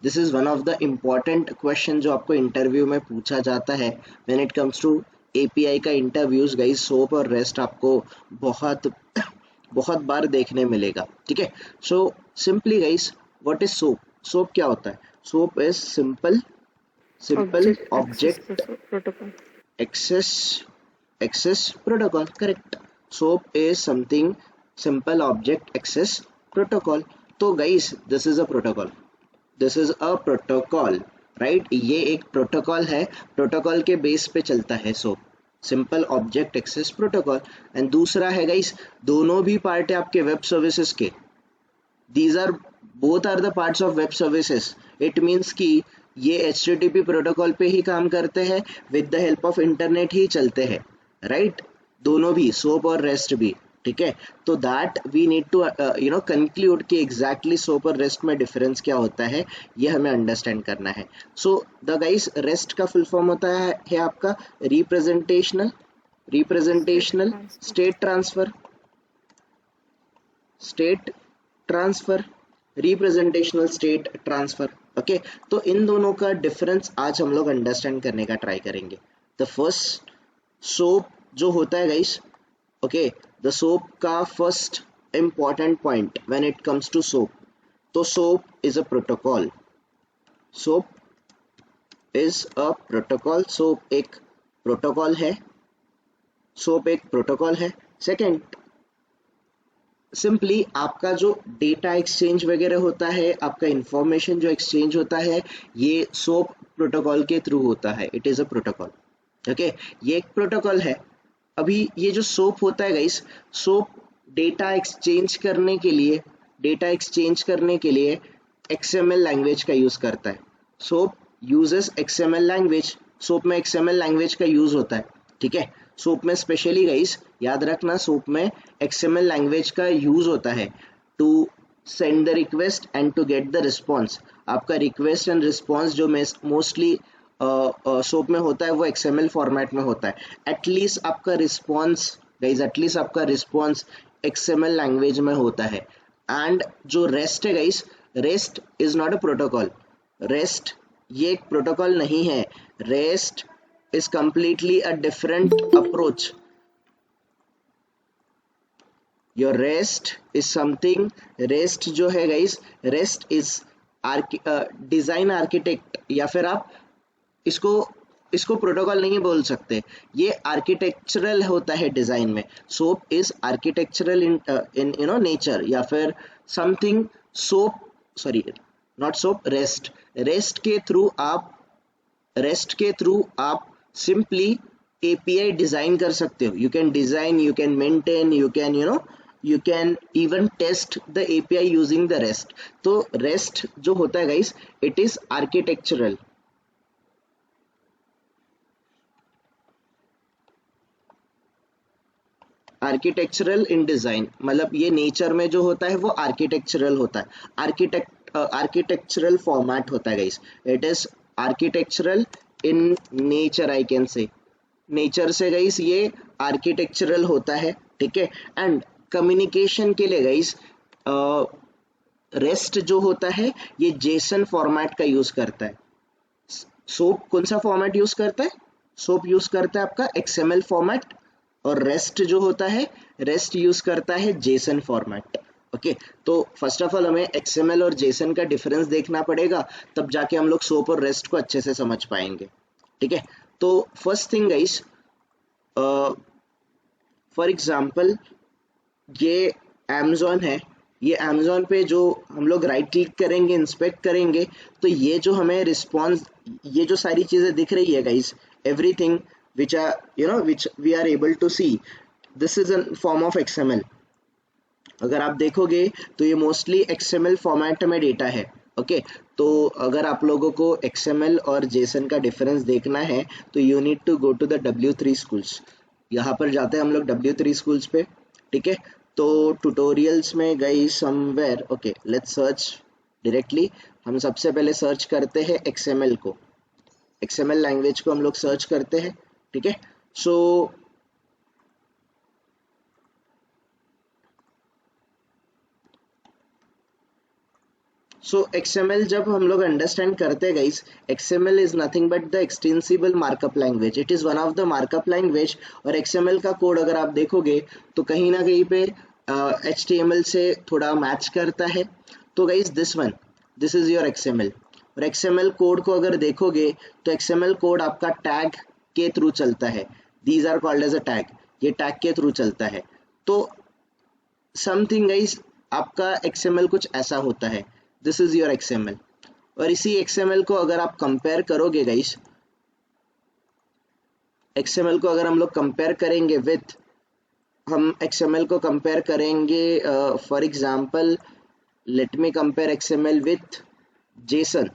This is one of the important question जो आपको interview में पूछा जाता है when it comes to API का इंटरव्यूज गाइस। सोप और रेस्ट आपको बहुत बहुत बार देखने मिलेगा, ठीक है। So simply guys, what is SOAP? SOAP क्या होता है? SOAP is simple Object access object protocol. access protocol, correct. SOAP is something simple object access protocol. तो guys, this is a protocol, this is a protocol, right? ये एक protocol है, protocol के base पे चलता है SOAP, simple object access protocol. And दूसरा है गाइस, दोनों भी पार्ट है आपके वेब सर्विसेज के, these are both are the parts of web services. it means कि ये HTTP प्रोटोकॉल पे ही काम करते हैं, with the help of internet ही चलते हैं, राइट? दोनों भी, सोप और रेस्ट भी, ठीक है। तो that we need to conclude कि एग्जैक्टली सोप और रेस्ट में डिफरेंस क्या होता है, ये हमें अंडरस्टैंड करना है। सो द गाइस, रेस्ट का फुल फॉर्म होता है आपका representational state transfer, state transfer, representational state transfer, okay. तो इन दोनों का डिफरेंस आज हम लोग अंडरस्टैंड करने का ट्राई करेंगे। द फर्स्ट, सोप जो होता है गाइस, ओके, द सोप का first important point when it comes to SOAP, तो SOAP is a protocol, SOAP is a protocol, SOAP एक प्रोटोकॉल है, सोप एक प्रोटोकॉल है। सेकेंड, सिंपली आपका जो डेटा एक्सचेंज वगैरह होता है, आपका इंफॉर्मेशन जो एक्सचेंज होता है, ये सोप प्रोटोकॉल के थ्रू होता है, it is a protocol, okay. ये एक प्रोटोकॉल है। अभी ये जो सोप होता है गाइस, सोप डेटा एक्सचेंज करने के लिए, XML लैंग्वेज का यूज़ करता है। Soap uses XML language, soap में XML लैंग्वेज का यूज़ होता है, ठीक है। सोप में स्पेशली गाइस याद रखना, सोप में XML लैंग्वेज का यूज़ होता है to send the request and to get the response. आपका रिक्वेस्ट एंड रिस्पॉन्स जो मोस्टली सोप में होता है वो XML फॉर्मेट में होता है। एटलीस्ट आपका रिस्पॉन्स गाइस, एटलीस्ट आपका रिस्पॉन्स XML लैंग्वेज में होता है। एंड जो रेस्ट है guys, rest is not a protocol, rest ये एक प्रोटोकॉल नहीं है, rest is completely a different approach. Your REST is something, REST जो है guys, REST is design architect, या फिर आप इसको प्रोटोकॉल नहीं बोल सकते, ये आर्किटेक्चरल होता है डिज़ाइन में। SOAP is architectural in nature, या फिर something SOAP, sorry not SOAP, REST के थ्रू आप सिंपली API डिजाइन कर सकते हो। You can design, you can maintain, you can even test the API using the REST. तो REST जो होता है guys, it is architectural, architectural in design, मतलब ये नेचर में जो होता है वो आर्किटेक्चरल होता है, आर्किटेक्चरल फॉर्मेट होता है guys, it is architectural in nature, I can say nature से गाइस ये आर्किटेक्चरल होता है, ठीक है। एंड कम्युनिकेशन के लिए गाइस, रेस्ट जो होता है ये जेसन फॉर्मेट का यूज करता है। सोप कौन सा फॉर्मेट यूज करता है? सोप यूज करता है आपका XML फॉर्मेट, और रेस्ट जो होता है, रेस्ट यूज करता है जेसन फॉर्मेट, ओके। तो फर्स्ट ऑफ ऑल हमें XML और जेसन का डिफरेंस देखना पड़ेगा, तब जाके हम लोग सोप और रेस्ट को अच्छे से समझ पाएंगे, ठीक है। तो first thing guys, for example ये Amazon है, ये Amazon पे जो हम लोग राइट क्लिक करेंगे, इंस्पेक्ट करेंगे, तो ये जो हमें रिस्पॉन्स, ये जो सारी चीज़ें दिख रही है guys, everything which are which we are able to see, this is in form of XML। अगर आप देखोगे तो ये मोस्टली XML फॉर्मेट में डेटा है, ओके। तो अगर आप लोगों को XML और जेसन का डिफरेंस देखना है तो you need to go to the W3 schools. यहाँ पर जाते हैं हम लोग W3 स्कूल्स पे, ठीक है। तो ट्यूटोरियल्स में गई somewhere, okay, let's search directly. हम सबसे पहले सर्च करते हैं XML को, XML लैंग्वेज को हम लोग सर्च करते हैं, ठीक है। सो सो XML जब हम लोग अंडरस्टैंड करते हैं guys, XML is nothing but the extensible markup language, it is one of the markup language. और XML का कोड अगर आप देखोगे तो कहीं ना कहीं पे HTML से थोड़ा मैच करता है। तो guys this is your XML। और XML कोड को अगर देखोगे तो XML कोड आपका टैग के थ्रू चलता है, these are called as a tag, ये टैग के थ्रू चलता है। तो समथिंग गाइस आपका XML कुछ ऐसा होता है, दिस इज योर XML। और इसी XML को अगर आप कंपेयर करोगे गाइस, XML को अगर हम लोग कंपेयर करेंगे विथ, हम XML को कंपेयर करेंगे for example let me compare XML with JSON।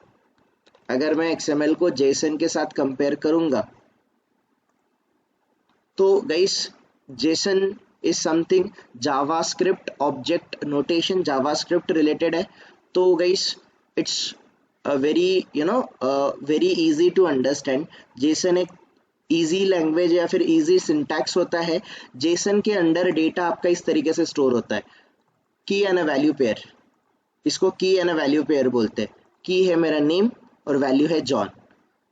अगर मैं XML को JSON के साथ कंपेयर करूंगा तो guys JSON is something JavaScript object notation, JavaScript related है। तो guys it's very very easy to understand. JSON एक इजी लैंग्वेज या फिर इजी सिंटैक्स होता है। JSON के अंडर डेटा आपका इस तरीके से स्टोर होता है, की एंड अ वैल्यू पेयर, इसको की एंड अ वैल्यू पेयर बोलते हैं। की है मेरा नेम और वैल्यू है जॉन।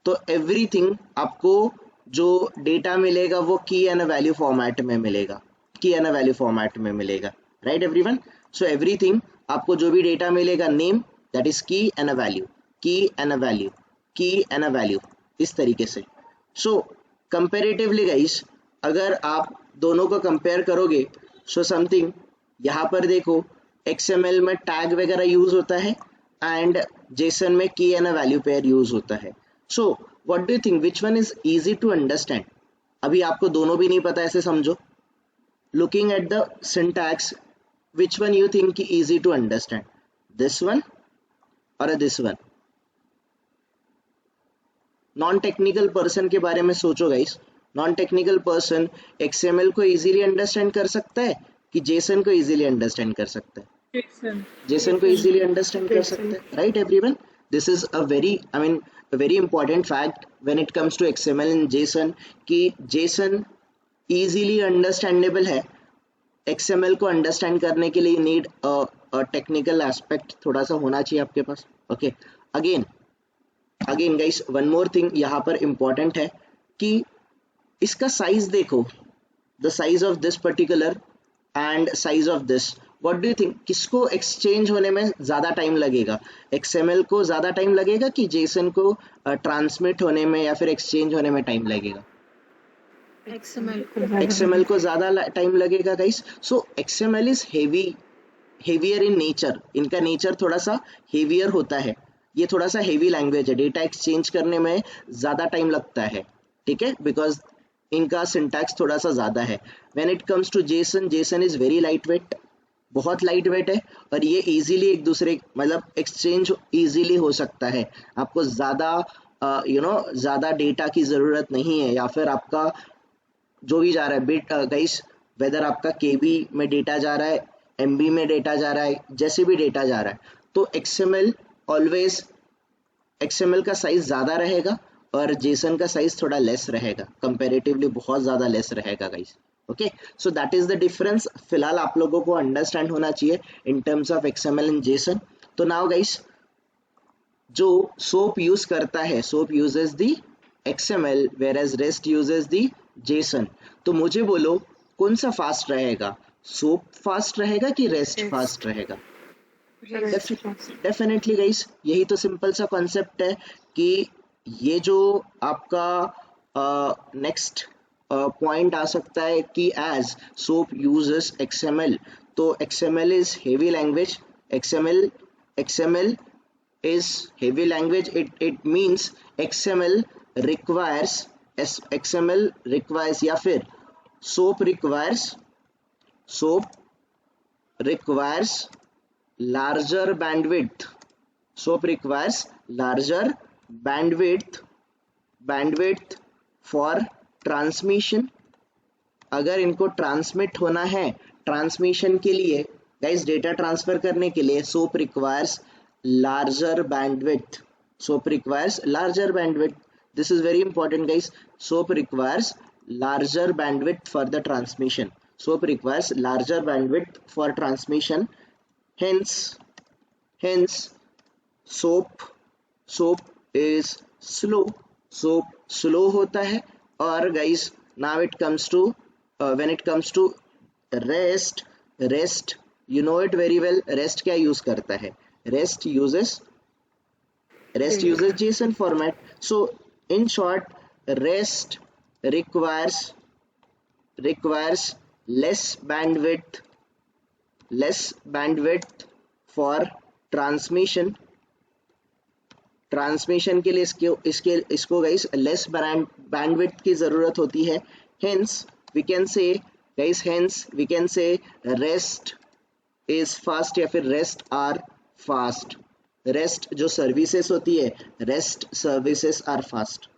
तो एवरीथिंग आपको जो डेटा मिलेगा वो की एंड अ वैल्यू फॉर्मेट में मिलेगा, की एंड अ वैल्यू फॉर्मेट में मिलेगा, राइट एवरीवन। सो एवरीथिंग आपको जो भी डेटा मिलेगा, नेम दैट इज की एंड अ वैल्यू, की एंड अ वैल्यू, की एंड अ वैल्यू, इस तरीके से। सो कंपेरेटिवली गाइस अगर आप दोनों को कंपेयर करोगे, सो समथिंग यहाँ पर देखो XML में टैग वगैरह यूज होता है एंड JSON में key and a value pair use होता है। So what do you think which one is easy to understand? अभी आपको दोनों भी नहीं पता, ऐसे समझो, looking at the syntax which one you think easy to understand, this one or this one? Non technical person के बारे में सोचो guys, non technical person XML को इजीली अंडरस्टैंड कर सकता है कि JSON को इजीली अंडरस्टैंड कर सकता है? Jason. JSON को इजीली अंडरस्टैंड कर सकते हैं, right everyone. This is a very very important fact when it comes to XML and JSON कि JSON इजीली अंडरस्टैंडेबल है। XML को अंडरस्टैंड करने के लिए you need a technical aspect थोड़ा सा होना चाहिए आपके पास। Okay, again guys one more thing यहाँ पर इंपॉर्टेंट है कि इसका साइज देखो, the size of this particular and size of this, what do you think किसको एक्सचेंज होने में ज़्यादा टाइम लगेगा? XML को ज़्यादा टाइम लगेगा कि JSON को ट्रांसमिट होने में या फिर एक्सचेंज होने में टाइम लगेगा? XML को ज़्यादा टाइम लगेगा guys. So XML is heavier in nature, इनका नेचर थोड़ा सा हेवियर होता है, ये थोड़ा सा हेवी लैंग्वेज है, डेटा एक्सचेंज करने में ज़्यादा टाइम लगता है, ठीक है, बिकॉज इनका सिंटैक्स थोड़ा सा ज़्यादा है। When it comes to JSON is very light weight, बहुत लाइट वेट है और ये इजीली एक दूसरे मतलब एक्सचेंज इजीली हो सकता है। आपको ज़्यादा ज़्यादा डेटा की ज़रूरत नहीं है, या फिर आपका जो भी जा रहा है बिट गाइस, वेदर आपका KB में डेटा जा रहा है, MB में डेटा जा रहा है, जैसे भी डेटा जा रहा है, तो ऑलवेज XML का साइज ज़्यादा रहेगा और JSON का साइज थोड़ा लेस रहेगा, कंपेरेटिवली बहुत ज़्यादा लेस रहेगा guys. Okay, so that is the difference, फिलहाल आप लोगों को अंडरस्टैंड होना चाहिए in terms of XML and JSON। तो नाउ गाइस जो SOAP यूज करता है, SOAP uses the XML whereas REST uses the JSON। तो मुझे बोलो कौन सा फास्ट रहेगा, SOAP फास्ट रहेगा कि REST फास्ट रहेगा? डेफिनेटली गाइस, यही तो सिंपल सा कॉन्सेप्ट है कि ये जो आपका नेक्स्ट पॉइंट आ सकता है कि एज SOAP uses XML, तो XML is heavy language, XML is heavy language, it means XML requires या फिर SOAP requires larger bandwidth, SOAP requires larger bandwidth for transmission। अगर इनको ट्रांसमिट होना है, ट्रांसमिशन के लिए गाइस, डेटा ट्रांसफर करने के लिए SOAP requires larger bandwidth, SOAP requires larger bandwidth, this is very important guys, SOAP requires larger bandwidth for the transmission, SOAP requires larger bandwidth for transmission, hence soap is slow, soap slow होता है. और guys now it comes to when it comes to rest you know it very well. rest क्या use करता है? rest uses JSON format. So in short, rest requires less bandwidth for transmission. Transmission के लिए इसको guys less bandwidth की जरूरत होती है. hence we can say rest is fast या फिर rest are fast. रेस्ट जो सर्विसेज होती है, REST services are fast.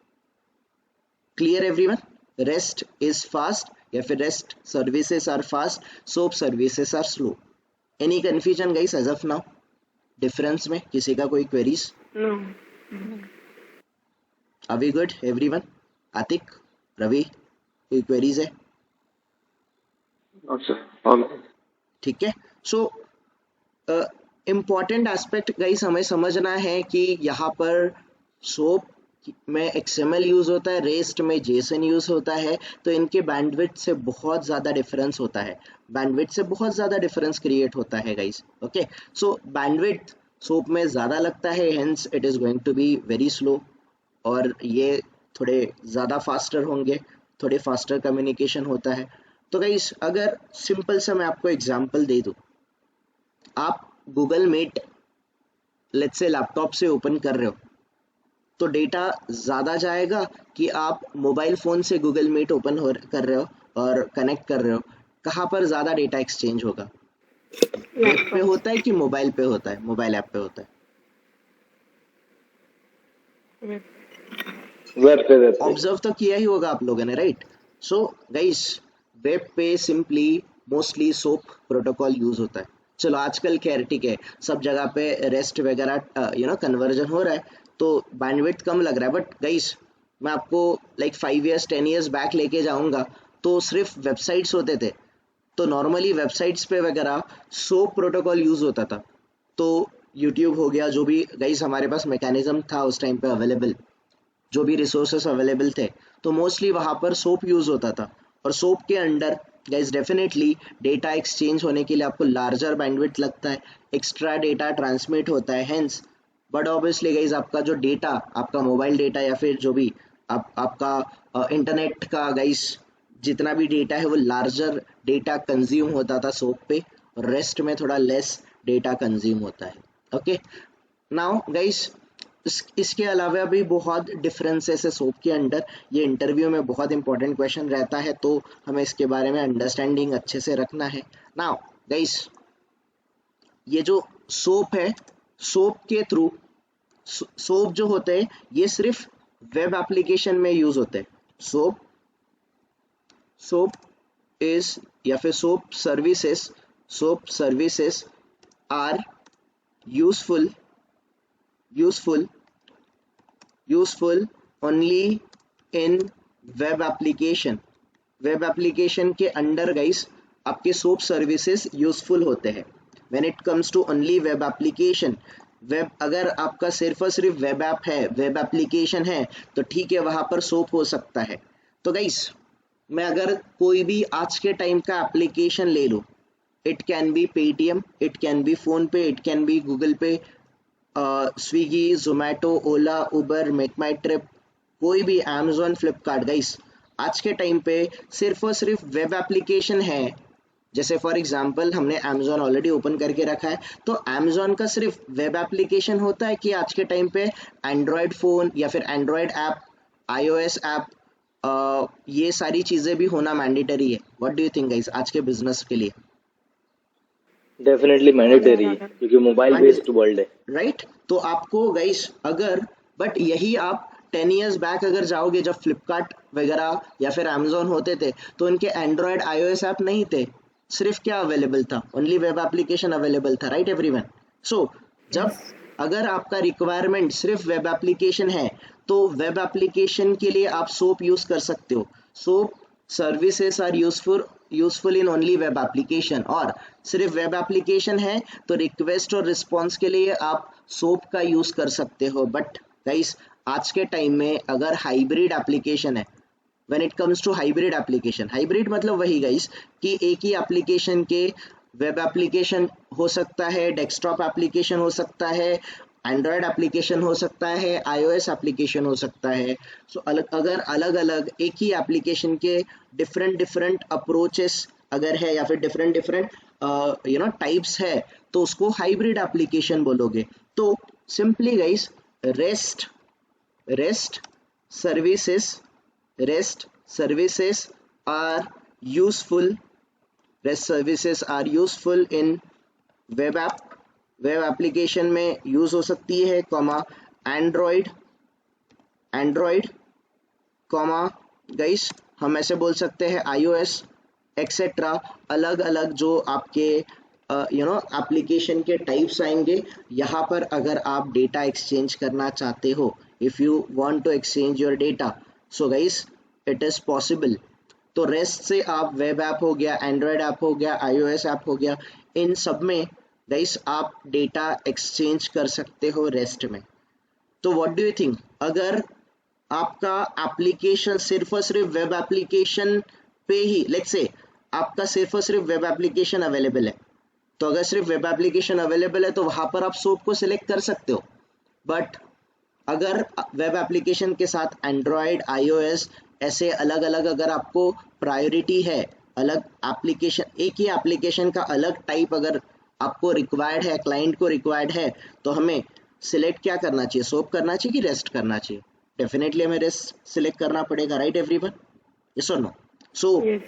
Clear everyone? REST is fast या फिर REST services are fast, SOAP services are slow. Any confusion guys as of now difference में? किसी का कोई queries? No. Are we good everyone? Atiq, Ravi, कोई queries है? ठीक है. सो इम्पॉर्टेंट एस्पेक्ट गाइस हमें समझना है कि यहाँ पर सोप में XML यूज होता है, रेस्ट में JSON यूज होता है. तो इनके बैंडविड्थ से बहुत ज़्यादा डिफरेंस होता है, बैंडविड्थ से बहुत ज़्यादा डिफरेंस क्रिएट होता है guys. Okay, so bandwidth SOAP में ज़्यादा लगता है, hence it is going to be very slow. और ये थोड़े ज़्यादा फास्टर होंगे, थोड़े फास्टर कम्युनिकेशन होता है. तो गाइस अगर सिंपल सा मैं आपको एग्जाम्पल दे दूँ, आप गूगल मीट लेट्स से लैपटॉप से ओपन कर रहे हो तो डेटा ज़्यादा जाएगा कि आप मोबाइल फ़ोन से गूगल मीट ओपन कर रहे हो और कनेक्ट कर रहे हो? कहाँ पर ज़्यादा डेटा एक्सचेंज होगा? वेब पे होता है कि मोबाइल पे होता है, मोबाइल ऐप पे होता है? वेब पे. ऑब्जर्व तो किया ही होगा आप लोगों ने, राइट? सो गाइस वेब पे simply mostly soap protocol use होता है. चलो आजकल खैर ठीक है, सब जगह पे रेस्ट वगैरह कन्वर्जन हो रहा है तो बैंडविड्थ कम लग रहा है. बट गाइस मैं आपको लाइक 5 years 10 years बैक लेके जाऊंगा तो सिर्फ वेबसाइट्स होते थे. तो नॉर्मली वेबसाइट्स पे वगैरह सोप प्रोटोकॉल यूज होता था. तो यूट्यूब हो गया, जो भी गाइस हमारे पास मैकेनिज्म था उस टाइम पे अवेलेबल, जो भी रिसोर्सेस अवेलेबल थे, तो मोस्टली वहाँ पर सोप यूज होता था. और सोप के under guys definitely data exchange होने के लिए आपको लार्जर बैंडविड्थ लगता है, एक्स्ट्रा डेटा ट्रांसमिट होता है. हेंस बट ऑब्वियसली गाइस आपका जो डेटा, आपका मोबाइल डेटा या फिर जो भी आपका इंटरनेट का गाइस जितना भी डेटा है वो लार्जर डेटा कंज्यूम होता था सोप पे, और रेस्ट में थोड़ा लेस डेटा कंज्यूम होता है. ओके, नाउ गाइस इसके अलावा भी बहुत डिफरेंसेस है सोप के अंदर. ये इंटरव्यू में बहुत इंपॉर्टेंट क्वेश्चन रहता है तो हमें इसके बारे में अंडरस्टैंडिंग अच्छे से रखना है. नाउ गाइस ये जो सोप है, सोप के थ्रू सोप जो होते हैं ये सिर्फ वेब एप्लीकेशन में यूज होते हैं. सोप इज या फिर SOAP services are useful only in web application. Web application के अंडर गाइस आपके सोप सर्विसेज यूजफुल होते हैं. When it comes to only web application, web अगर आपका सिर्फ और सिर्फ वेब ऐप है, वेब एप्लीकेशन है तो ठीक है, वहाँ पर सोप हो सकता है. तो गाइस मैं अगर कोई भी आज के टाइम का एप्लीकेशन ले लूँ, it can be Paytm, it can be phone पे, इट कैन बी गूगल पे, Swiggy, Zomato, Ola, Uber, make My trip, कोई भी, अमेजोन, फ्लिपकार्ट. गाइस आज के टाइम पे सिर्फ और सिर्फ वेब एप्लीकेशन है. जैसे फॉर एग्जांपल हमने अमेजोन ऑलरेडी ओपन करके रखा है, तो अमेजोन का सिर्फ वेब एप्लीकेशन होता है कि आज के टाइम पे एंड्रॉयड फ़ोन या फिर एंड्रॉयड ऐप, iOS ऐप, ये सारी चीज़ें भी होना मैंडेटरी है? What do you think guys आज के बिजनेस के लिए? डेफिनेटली मैंडेटरी है क्योंकि मोबाइल बेस्ड वर्ल्ड है, राइट? तो आपको गाइस अगर, बट यही आप 10 years बैक अगर जाओगे जब फ्लिपकार्ट वगैरह या फिर अमेजोन होते थे तो इनके एंड्रॉयड iOS ऐप नहीं थे, सिर्फ क्या अवेलेबल था? ओनली वेब एप्लीकेशन अवेलेबल था, राइट एवरीवन? सो जब अगर आपका रिक्वायरमेंट सिर्फ वेब एप्लीकेशन है तो वेब एप्लीकेशन के लिए आप सोप यूज कर सकते हो. SOAP services are useful in only web application. और सिर्फ वेब एप्लीकेशन है तो रिक्वेस्ट और रिस्पॉन्स के लिए आप सोप का यूज कर सकते हो। बट गाइस आज के टाइम में अगर हाइब्रिड एप्लीकेशन है, when it comes to hybrid application, hybrid मतलब वही गाइस कि एक ही एप्लीकेशन के वेब एप्लीकेशन हो सकता है, डेस्कटॉप एप्लीकेशन हो सकता है, एंड्रॉयड एप्लीकेशन हो सकता है, आईओएस एप्लीकेशन हो सकता है। सो अगर अलग अलग एक ही एप्लीकेशन के डिफरेंट डिफरेंट अप्रोचेस अगर है या फिर डिफरेंट डिफरेंट टाइप्स है तो उसको हाइब्रिड एप्लीकेशन बोलोगे। तो simply guys rest rest services REST services are useful. REST services are useful in web application में यूज हो सकती है, एंड्रॉयड गाइस हम ऐसे बोल सकते हैं iOS एक्सेट्रा। अलग अलग जो आपके एप्लीकेशन के टाइप्स आएंगे यहाँ पर। अगर आप डेटा एक्सचेंज करना चाहते हो, if you want to exchange your data, so guys it is possible. तो रेस्ट से आप वेब ऐप हो गया, एंड्रॉयड ऐप हो गया, iOS ऐप हो गया, इन सब में गाइस आप डेटा एक्सचेंज कर सकते हो रेस्ट में। तो व्हाट डू यू थिंक, अगर आपका एप्लीकेशन सिर्फ और सिर्फ वेब एप्लीकेशन पे ही, लेट्स से आपका सिर्फ और सिर्फ वेब एप्लीकेशन अवेलेबल है, तो अगर सिर्फ वेब एप्लीकेशन अवेलेबल है तो वहां पर आप सोप को सिलेक्ट कर सकते हो। बट अगर वेब एप्लीकेशन के साथ एंड्रॉयड, iOS ऐसे अलग अलग अगर आपको प्रायोरिटी है, अलग एप्लीकेशन, एक ही एप्लीकेशन का अलग टाइप अगर आपको रिक्वायर्ड है, क्लाइंट को रिक्वायर्ड है, तो हमें सिलेक्ट क्या करना चाहिए, सोप करना चाहिए कि रेस्ट करना चाहिए? डेफिनेटली हमें रेस्ट सिलेक्ट करना पड़ेगा, राइट एवरीवन? यस और no? So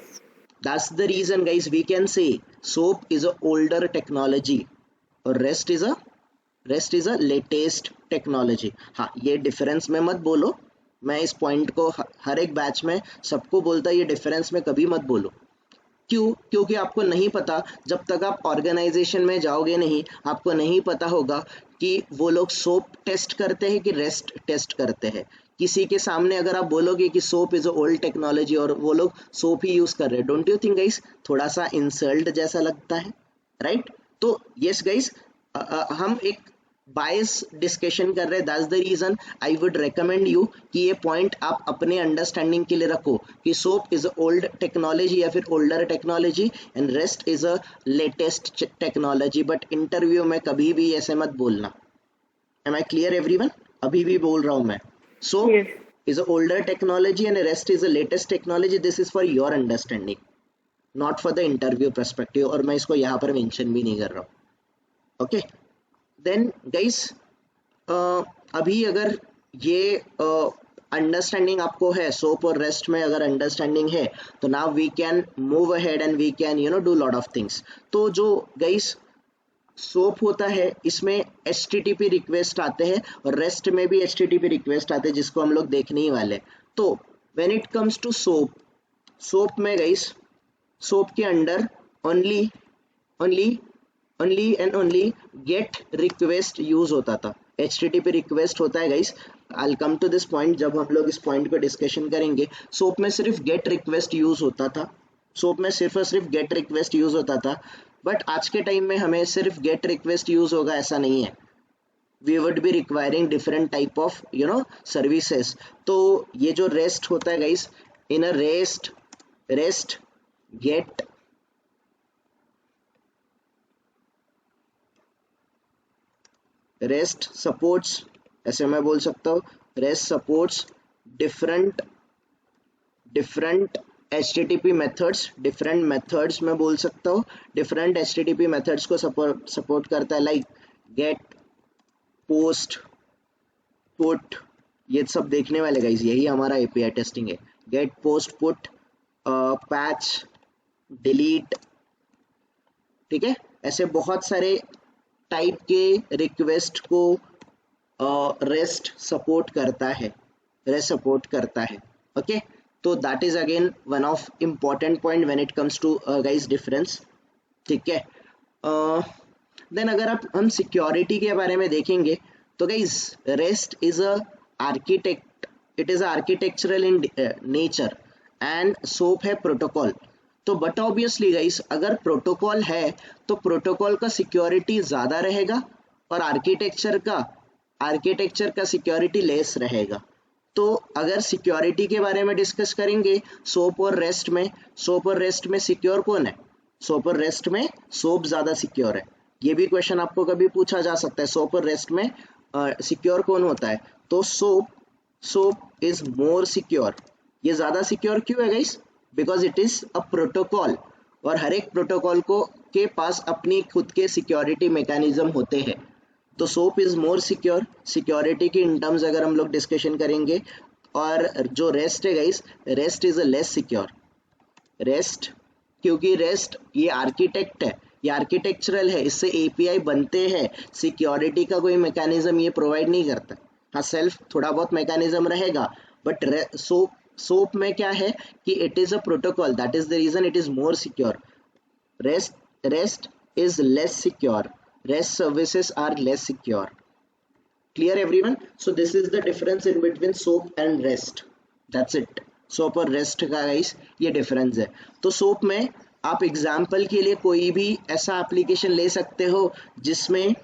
that's the reason guys we can say soap is a older technology और rest is a latest technology। हाँ, ये डिफरेंस में मत बोलो, मैं इस पॉइंट को हर एक बैच में सबको बोलता, ये डिफरेंस में कभी मत बोलो। क्यों? क्योंकि आपको नहीं पता, जब तक आप ऑर्गेनाइजेशन में जाओगे नहीं, आपको नहीं पता होगा कि वो लोग सोप टेस्ट करते हैं कि रेस्ट टेस्ट करते हैं। किसी के सामने अगर आप बोलोगे कि सोप इज ओल्ड टेक्नोलॉजी और वो लोग सोप ही यूज कर रहे हैं, डोंट यू थिंक गाइस थोड़ा सा इंसल्ट जैसा लगता है, राइट? तो यस गाइस, हम एक बायस डिस्कशन कर रहे हैं, that's the reason I would recommend you कि ये पॉइंट आप अपने अंडरस्टैंडिंग के लिए रखो कि सोप इज ओल्ड टेक्नोलॉजी या फिर older technology and REST is a latest technology. But interview में कभी भी ऐसे मत बोलना। Am I clear everyone? अभी भी बोल रहा हूं मैं, SOAP is a older technology and rest is a latest technology. This is for your understanding, not for the interview perspective, और मैं इसको यहाँ पर मेंशन भी नहीं कर रहा हूँ। ओके, देन गाइस अभी अगर ये अंडरस्टैंडिंग आपको है, सोप और रेस्ट में अगर अंडरस्टैंडिंग है, तो now we can move ahead and we can do lot of things. तो जो गाइस सोप होता है, इसमें HTTP रिक्वेस्ट आते हैं और रेस्ट में भी HTTP रिक्वेस्ट आते हैं, जिसको हम लोग देखने ही वाले। तो when it comes to SOAP में गाइस, सोप के under only and only get request use होता था। HTTP रिक्वेस्ट होता है guys, I will come to this point जब हम लोग इस पॉइंट को डिस्कशन करेंगे। सोप में सिर्फ गेट रिक्वेस्ट यूज होता था, सोप में सिर्फ और सिर्फ गेट रिक्वेस्ट यूज होता था। बट आज के टाइम में हमें सिर्फ गेट रिक्वेस्ट यूज होगा ऐसा नहीं है, we would be requiring different type of services. तो ये जो रेस्ट होता है guys, in a REST get REST supports, ऐसे मैं बोल सकता हूँ, REST supports different HTTP methods, different methods में बोल सकता हूँ, डिफरेंट HTTP मेथड्स को सपोर्ट करता है, लाइक गेट, पोस्ट, पुट। ये सब देखने वाले गाइस, यही हमारा API टेस्टिंग है। Get, post, put, patch, delete, ठीक है? ऐसे बहुत सारे टाइप के रिक्वेस्ट को रेस्ट सपोर्ट करता है, ओके? तो that is again one of important point when it comes to guys difference, ठीक है? देन अगर हम सिक्योरिटी के बारे में देखेंगे तो guys rest is a architect, it is architectural in nature and soap है प्रोटोकॉल। तो बट ऑब्वियसली गाइस, अगर प्रोटोकॉल है तो प्रोटोकॉल का सिक्योरिटी ज़्यादा रहेगा और आर्किटेक्चर का सिक्योरिटी लेस रहेगा। तो अगर सिक्योरिटी के बारे में डिस्कस करेंगे सोप और रेस्ट में सिक्योर कौन है? सोप और रेस्ट में सोप ज्यादा सिक्योर है। ये भी क्वेश्चन आपको कभी पूछा जा सकता है, सोप और रेस्ट में सिक्योर कौन होता है? तो सोप इज मोर सिक्योर। ये ज्यादा सिक्योर क्यों है guys? Because it is a protocol, और हर एक प्रोटोकॉल के पास अपनी खुद के सिक्योरिटी मैकेनिज्म होते हैं। तो SOAP is more secure, security की इन टर्म्स अगर हम लोग डिस्कशन करेंगे। और जो रेस्ट है guys, rest is a less secure. Rest, क्योंकि रेस्ट ये आर्किटेक्ट है, ये आर्किटेक्चरल है, इससे एपीआई बनते हैं, सिक्योरिटी का कोई मैकेनिज्म ये प्रोवाइड नहीं करता। हाँ, सेल्फ थोड़ा बहुत मैकेनिज्म रहेगा, बट सोप में क्या है कि it is a protocol, that is the reason it is more secure. REST is less secure. Rest services are less secure. Clear everyone? So this is the difference in between SOAP and REST. That's it. SOAP और REST का guys ये difference है। तो SOAP में आप example के लिए कोई भी ऐसा एप्लीकेशन ले सकते हो जिसमें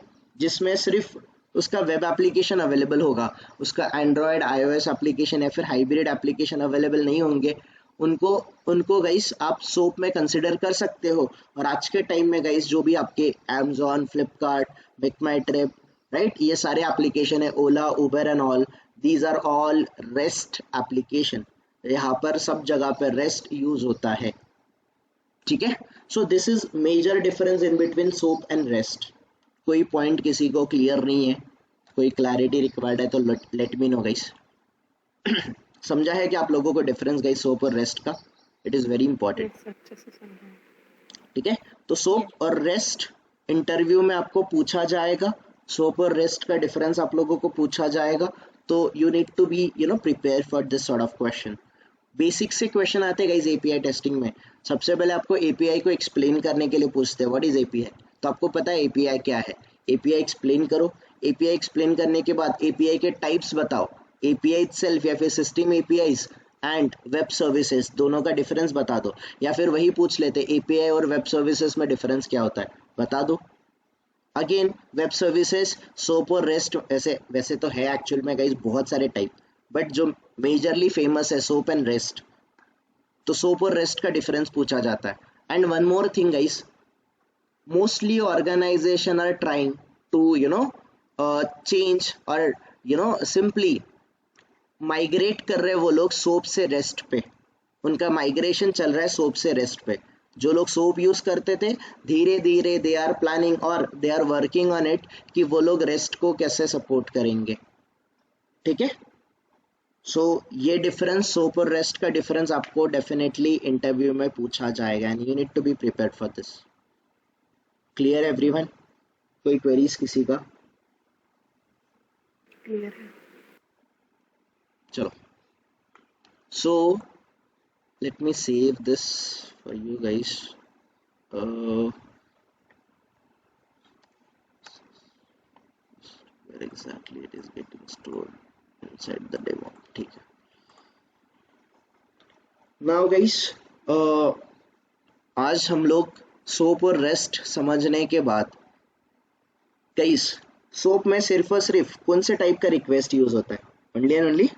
सिर्फ उसका वेब एप्लीकेशन अवेलेबल होगा, उसका एंड्रॉयड iOS एप्लीकेशन या फिर हाइब्रिड एप्लीकेशन अवेलेबल नहीं होंगे। उनको गाइस आप सोप में कंसिडर कर सकते हो। और आज के टाइम में गाइस जो भी आपके Amazon, Flipkart, Make My Trip, right, ये सारे एप्लीकेशन है, Ola, Uber and all, these are all REST application. यहाँ पर सब जगह पर रेस्ट यूज होता है, ठीक है। So this is major difference in between SOAP and REST. कोई पॉइंट किसी को क्लियर नहीं है, कोई क्लैरिटी रिक्वायर्ड है तो लेट मी नो गाइस। समझा है कि आप लोगों को डिफरेंस गाइस सोप और रेस्ट का? इट इज वेरी इंपॉर्टेंट, ठीक है। तो सोप और रेस्ट इंटरव्यू में आपको पूछा जाएगा, सोप और रेस्ट का डिफरेंस आप लोगों को पूछा जाएगा। तो you need to be prepare for this sort of question. Basic से क्वेश्चन आते हैं गाइस एपीआई टेस्टिंग में। सबसे पहले आपको एपीआई को एक्सप्लेन करने के लिए पूछते हैं व्हाट इज एपीआई। तो आपको पता है एपीआई क्या है, एपीआई एक्सप्लेन करो। एपीआई एक्सप्लेन करने के बाद एपीआई के टाइप्स बताओ, एपीआई इटसेल्फ या फिर system APIs and web services दोनों का डिफरेंस बता दो। या फिर वही पूछ लेते एपीआई और वेब सर्विसेज में डिफरेंस क्या होता है, बता दो। अगेन वेब सर्विसेज, सोप और रेस्ट, वैसे तो है एक्चुअल में गाइस बहुत सारे टाइप, बट जो मेजरली फेमस है सोप एंड रेस्ट। तो सोप और रेस्ट का डिफरेंस पूछा जाता है। And one more thing guys, mostly organization are trying to change और सिंपली माइग्रेट कर रहे हैं वो लोग सोप से रेस्ट पे। उनका माइग्रेशन चल रहा है सोप से रेस्ट पे। जो लोग सोप यूज करते थे धीरे धीरे दे आर प्लानिंग और they are working on it कि वो लोग रेस्ट को कैसे सपोर्ट करेंगे, ठीक है। सो ये डिफरेंस, सोप और रेस्ट का डिफरेंस आपको डेफिनेटली इंटरव्यू में पूछा जाएगा and you need to be prepared for this. Clear everyone? कोई क्वेरीज किसी का? क्लियर है। चलो, so let me save this for you guys. Where exactly it is getting stored inside the demo, ठीक है। Now guys, आज हम लोग सोप और रेस्ट समझने के बाद गाइस, सोप में सिर्फ और सिर्फ कौन से टाइप का रिक्वेस्ट यूज होता है? Only and only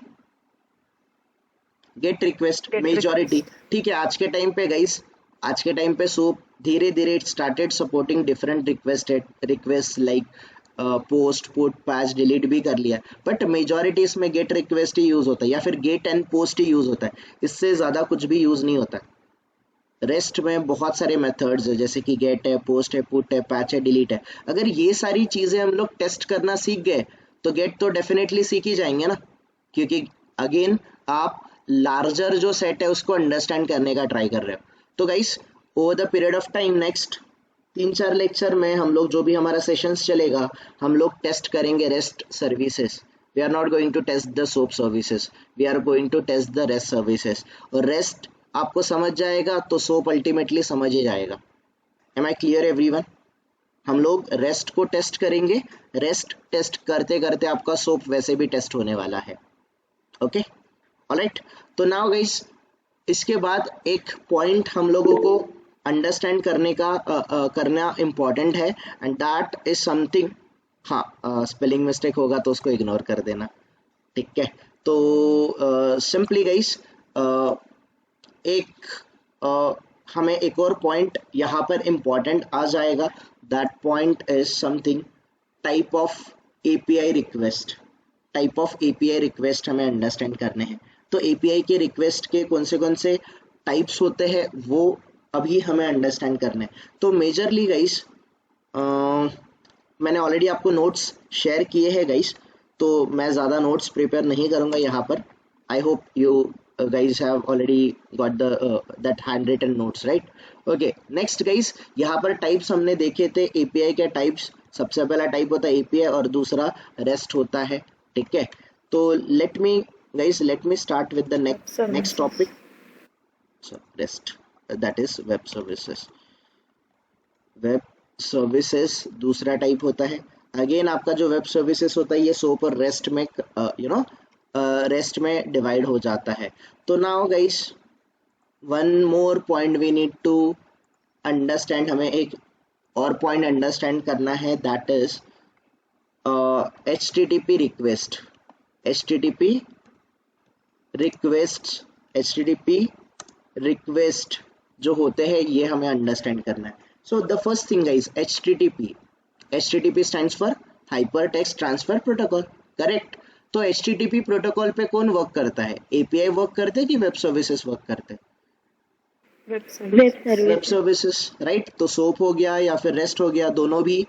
get request, majority, ठीक है। आज के टाइम पे गाइस, आज के टाइम पे सोप धीरे धीरे it started supporting different request like post, put, patch, delete भी कर लिया, बट मेजॉरिटी इसमें गेट रिक्वेस्ट ही यूज होता है या फिर गेट एंड पोस्ट ही यूज होता है, इससे ज्यादा कुछ भी यूज नहीं होता। रेस्ट में बहुत सारे मेथड्स है, जैसे कि गेट है, पोस्ट है, पुट है, पैच है, डिलीट है। अगर ये सारी चीजें हम लोग टेस्ट करना सीख गए तो गेट तो डेफिनेटली सीख ही जाएंगे ना, क्योंकि अगेन आप लार्जर जो सेट है उसको अंडरस्टैंड करने का ट्राई कर रहे हो। तो guys, over the period of time next 3-4 lecture में हम लोग जो भी हमारा सेशंस चलेगा, हम लोग टेस्ट करेंगे REST services. We are not going to test the SOAP services, we are going to test the REST services. और रेस्ट आपको समझ जाएगा तो सोप अल्टीमेटली समझ ही जाएगा। Am I clear everyone? हम लोग रेस्ट को टेस्ट करेंगे, रेस्ट टेस्ट करते करते आपका सोप वैसे भी टेस्ट होने वाला है। Okay, alright. तो नाउ गाइस, इसके बाद एक पॉइंट हम लोगों को अंडरस्टैंड करने का करना इम्पॉर्टेंट है, एंड दैट इज समथिंग हाँ स्पेलिंग मिस्टेक होगा तो उसको इग्नोर कर देना, ठीक है। तो सिंपली गाइस एक हमें एक और पॉइंट यहाँ पर इम्पॉर्टेंट आ जाएगा, that point is something type of API request. Type of API request हमें अंडरस्टैंड करने हैं। तो एपीआई के रिक्वेस्ट के कौन से टाइप्स होते हैं वो अभी हमें अंडरस्टैंड करने हैं। तो मेजरली गाइस मैंने ऑलरेडी आपको नोट्स शेयर किए हैं गाइस, तो मैं ज़्यादा नोट्स प्रिपेयर नहीं करूँगा यहाँ पर। I hope you guys have already got the that handwritten notes, right? Okay, next guys, यहाँ पर टाइप्स हमने देखे थे एपीआई के टाइप्स। सबसे पहला टाइप होता है एपीआई और दूसरा रेस्ट होता है, ठीक है। तो let me start with the next topic. So rest that is web services. Web services दूसरा टाइप होता है। अगेन आपका जो वेब सर्विसेज होता है ये सोप और रेस्ट में रेस्ट में डिवाइड हो जाता है। तो now guys one more point we need to understand, हमें एक और पॉइंट अंडरस्टैंड करना है, that is HTTP request. HTTP request जो होते हैं ये हमें अंडरस्टैंड करना है। So the first thing guys, HTTP stands for hypertext transfer protocol, correct. तो HTTP प्रोटोकॉल पे कौन वर्क करता है? API वर्क करते हैं कि वेब सर्विसेज वर्क करते हैं? Web services, right. तो सोप हो गया या फिर रेस्ट हो गया, दोनों भी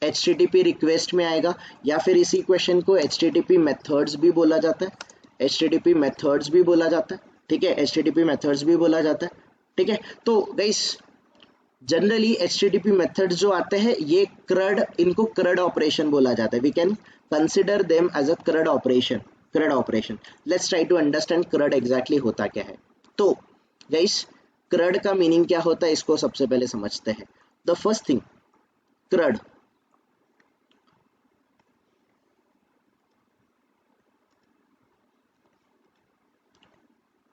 HTTP रिक्वेस्ट में आएगा, या फिर इसी क्वेश्चन को HTTP मेथड्स भी बोला जाता है। HTTP मेथड्स भी बोला जाता है, ठीक है। HTTP मेथड्स भी बोला जाता है, ठीक है। तो गाइस जनरली HTTP मेथड्स जो आते हैं ये इनको CRUD ऑपरेशन बोला जाता है। We can consider them as a CRUD operation. Let's try to understand CRUD exactly होता क्या है। तो गाइस CRUD का मीनिंग क्या होता है इसको सबसे पहले समझते हैं। द फर्स्ट थिंग, CRUD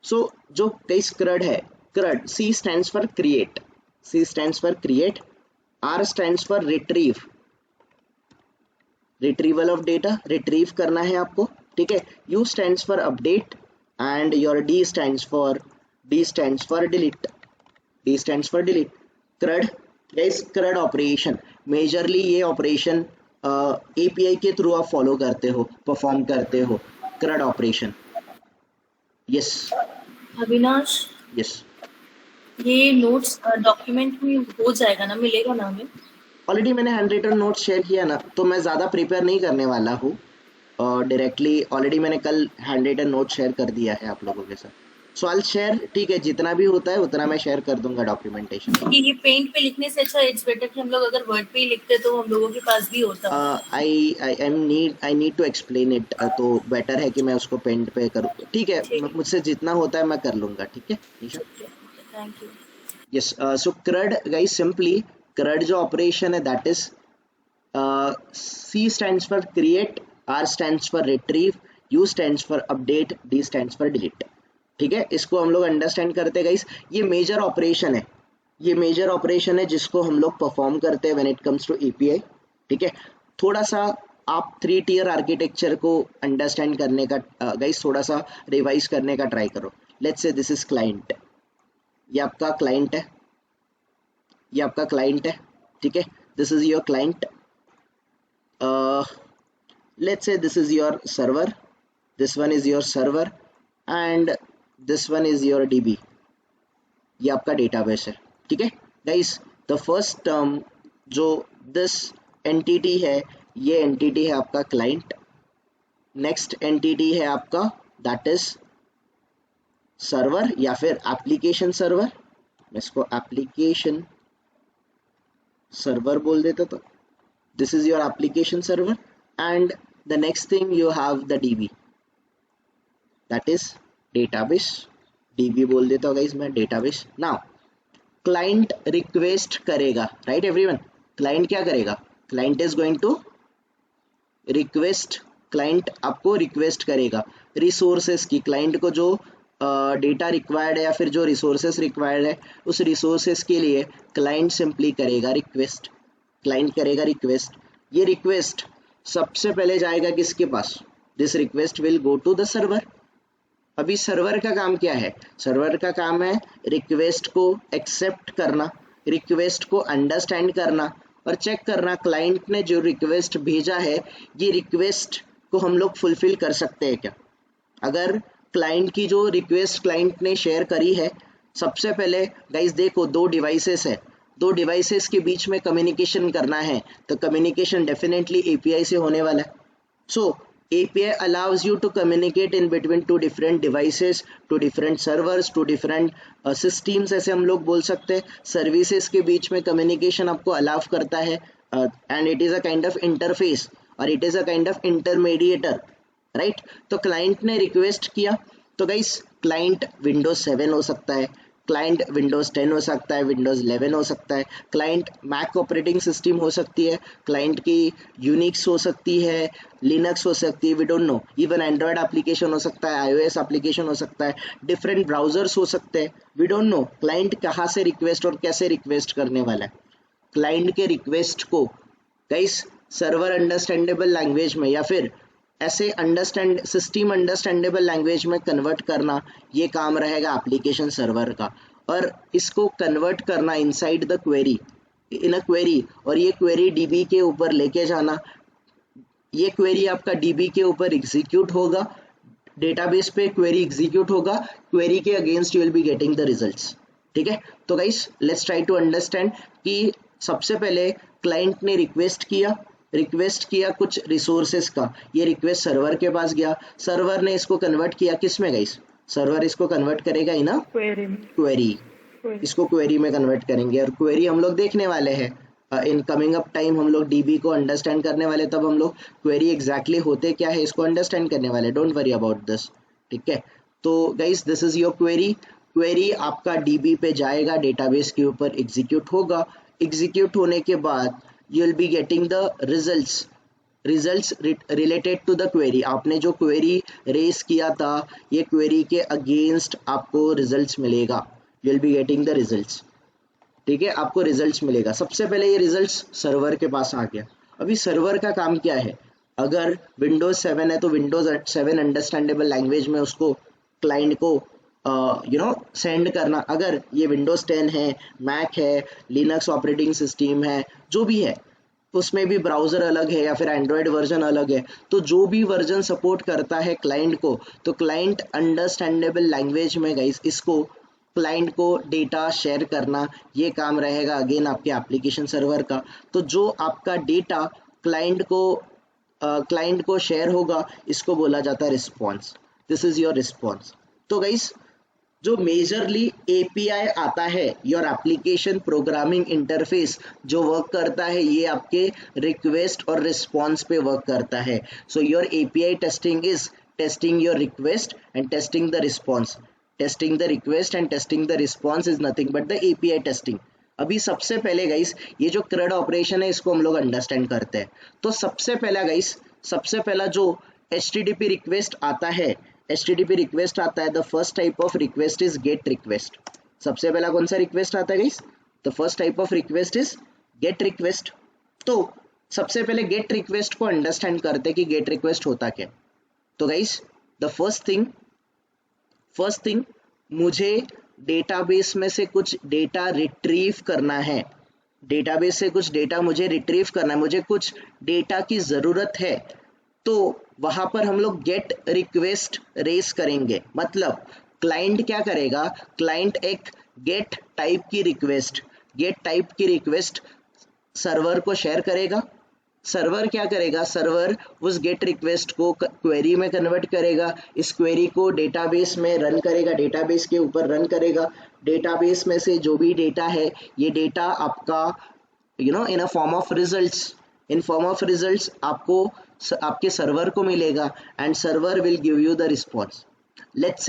सो जो गाइस CRUD है, CRUD C stands for create, R stands for retrieval of data, retrieve करना है आपको, ठीक है। U stands for update and your D stands for delete, CRUD guys, CRUD operation majorly ये operation API के through आप follow करते हो, परफॉर्म करते हो, CRUD operation. Yes Avinash, yes, ये नोट्स डॉक्यूमेंट में हो जाएगा ना, मिलेगा ना हमें? ऑलरेडी मैंने हैंड रिटन नोट्स शेयर किया ना, तो मैं ज़्यादा प्रिपेयर नहीं करने वाला हूँ डायरेक्टली। ऑलरेडी मैंने कल हैंड रिटन नोट शेयर कर दिया है आप लोगों के साथ। सो आई शेयर, ठीक है, जितना भी होता है उतना मैं शेयर कर दूंगा डॉक्यूमेंटेशन। ये पेंट पे लिखने से अच्छा इट्स बेटर कि हम लोग अगर वर्ड पे ही लिखते तो हम लोगों के पास भी होता। I need to explain it, तो बेटर है कि मैं उसको पेंट पे करूँ, ठीक है। मुझसे जितना होता है मैं कर लूँगा, ठीक है। Thank you. Yes, so CRUD guys, simply CRUD जो ऑपरेशन है that is C stands for create, R stands for retrieve, U stands for update, D stands for delete, ठीक है। इसको हम लोग अंडरस्टैंड करते हैं गाइस। ये मेजर ऑपरेशन है जिसको हम लोग परफॉर्म करते हैं when it comes to API, ठीक है। थोड़ा सा आप 3 tier आर्किटेक्चर को अंडरस्टैंड करने का गाइस थोड़ा सा रिवाइज करने का ट्राई करो। Let's say this is client, ये आपका क्लाइंट है, ठीक है। This is your client, let's say this is your server, this one is your server and this one is your DB, ये आपका डेटाबेस है, ठीक है गाइस। द फर्स्ट टर्म जो दिस एंटिटी है, ये एंटिटी है आपका क्लाइंट। नेक्स्ट एंटिटी है आपका दैट इज सर्वर या फिर एप्लीकेशन सर्वर, मैं इसको एप्लीकेशन सर्वर बोल देता। तो this is your application server and the next thing you have the DB, that is database, DB बोल देता हूँ गाइस मैं, database। now client request करेगा, right everyone, client क्या करेगा? client is going to request, client आपको request करेगा resources की, client को जो डेटा रिक्वायर्ड है या फिर जो रिसोर्सेस रिक्वायर्ड है उस रिसोर्सेस के लिए क्लाइंट सिंपली करेगा रिक्वेस्ट, ये रिक्वेस्ट सबसे पहले जाएगा किसके पास? This request will go to the server. अभी सर्वर का काम क्या है? सर्वर का काम है रिक्वेस्ट को एक्सेप्ट करना, रिक्वेस्ट को अंडरस्टैंड करना और चेक करना क्लाइंट ने जो रिक्वेस्ट भेजा है ये रिक्वेस्ट को हम लोग फुलफिल कर सकते हैं क्या। अगर क्लाइंट की जो रिक्वेस्ट क्लाइंट ने शेयर करी है, सबसे पहले गाइस देखो दो डिवाइसेस है, दो डिवाइसेस के बीच में कम्युनिकेशन करना है तो कम्युनिकेशन डेफिनेटली एपीआई से होने वाला है। सो API allows you to communicate in between two different devices, two different servers, two different systems, ऐसे हम लोग बोल सकते हैं। सर्विसेज के बीच में कम्युनिकेशन आपको अलाउ करता है and it is a kind of interface or it is a kind of intermediator, right. तो क्लाइंट ने रिक्वेस्ट किया तो गाइस क्लाइंट विंडोज 7 हो सकता है, क्लाइंट विंडोज 10 हो सकता है, विंडोज 11 हो सकता है, क्लाइंट मैक ऑपरेटिंग सिस्टम हो सकती है, क्लाइंट की यूनिक्स हो सकती है, लिनक्स हो सकती है, we don't know, even Android application हो सकता है, iOS एप्लीकेशन हो सकता है, डिफरेंट ब्राउजर्स हो सकते हैं, वी डोंट नो क्लाइंट कहाँ से रिक्वेस्ट और कैसे रिक्वेस्ट करने वाला है। क्लाइंट के रिक्वेस्ट को गाइस सर्वर अंडरस्टैंडेबल लैंग्वेज में या फिर ऐसे सिस्टम अंडरस्टैंडेबल लैंग्वेज में कन्वर्ट करना, ये काम रहेगा एप्लीकेशन सर्वर का। और इसको कन्वर्ट करना inside the query, in a query, और ये क्वेरी डीबी के ऊपर लेके जाना, ये क्वेरी आपका डीबी के ऊपर एग्जीक्यूट होगा, डेटाबेस पे क्वेरी एग्जीक्यूट होगा, क्वेरी के against you will be getting the results. ठीक है, तो guys let's try to understand कि सबसे पहले क्लाइंट ने रिक्वेस्ट किया कुछ रिसोर्सेज का, ये रिक्वेस्ट सर्वर के पास गया, सर्वर ने इसको कन्वर्ट किया किस में गाइस? सर्वर इसको कन्वर्ट करेगा ही ना क्वेरी, इसको क्वेरी में कन्वर्ट करेंगे और क्वेरी हम लोग देखने वाले हैं इन कमिंग अप टाइम, हम लोग डीबी को अंडरस्टैंड करने वाले, तब हम लोग क्वेरी एग्जैक्टली होते क्या है इसको अंडरस्टैंड करने वाले, डोंट वरी अबाउट दिस। ठीक है, तो guys this is your query आपका डीबी पे जाएगा, डेटाबेस के ऊपर एग्जीक्यूट होगा, एग्जीक्यूट होने के बाद you will be getting the results related to the query। आपने जो क्वेरी रेस किया था ये क्वेरी के अगेंस्ट आपको रिजल्ट्स मिलेगा, you will be getting the results। ठीक है, आपको रिजल्ट्स मिलेगा। सबसे पहले ये रिजल्ट्स सर्वर के पास आ गया। अभी सर्वर का काम क्या है? अगर विंडोज 7 है तो विंडोज 7 अंडरस्टैंडेबल लैंग्वेज में उसको क्लाइंट को सेंड करना। अगर ये विंडोज 10 है, मैक है, लिनक्स ऑपरेटिंग सिस्टम है, जो भी है उसमें भी ब्राउजर अलग है या फिर एंड्रॉयड वर्जन अलग है, तो जो भी वर्जन सपोर्ट करता है क्लाइंट को, तो क्लाइंट अंडरस्टैंडेबल लैंग्वेज में गाइस इसको क्लाइंट को डेटा शेयर करना, ये काम रहेगा अगेन आपके एप्लीकेशन सर्वर का। तो जो आपका डेटा क्लाइंट को शेयर होगा इसको बोला जाता है response. This is your response. तो गाइस जो मेजरली एपीआई आता है, योर एप्लीकेशन प्रोग्रामिंग इंटरफेस जो वर्क करता है, ये आपके रिक्वेस्ट और रिस्पॉन्स पे वर्क करता है। So your API testing is testing your request and testing the response. Testing the request and testing the response is nothing but the API testing. अभी सबसे पहले गाइस ये जो CRUD ऑपरेशन है इसको हम लोग अंडरस्टैंड करते हैं। तो सबसे पहला जो HTTP रिक्वेस्ट आता है, the first type of request is get request. सबसे पहला कौन सा रिक्वेस्ट आता है guys? The first type of request is get request. तो सबसे पहले गेट रिक्वेस्ट को अंडरस्टैंड करते हैं कि गेट रिक्वेस्ट होता क्या। तो गाइस द फर्स्ट थिंग मुझे डेटाबेस में से कुछ डेटा रिट्रीव करना है, डेटाबेस से कुछ डेटा मुझे रिट्रीव करना है, मुझे कुछ डेटा की ज़रूरत है, तो वहाँ पर हम लोग गेट रिक्वेस्ट रेस करेंगे। मतलब क्लाइंट क्या करेगा? क्लाइंट एक गेट टाइप की रिक्वेस्ट सर्वर को शेयर करेगा। सर्वर क्या करेगा? सर्वर उस गेट रिक्वेस्ट को क्वेरी में कन्वर्ट करेगा, इस क्वेरी को डेटाबेस में रन करेगा, डेटाबेस के ऊपर रन करेगा। डेटाबेस में से जो भी डेटा है ये डेटा आपका इन अ फॉर्म ऑफ रिजल्ट्स आपको आपके सर्वर को मिलेगा and server will give you the response. Let's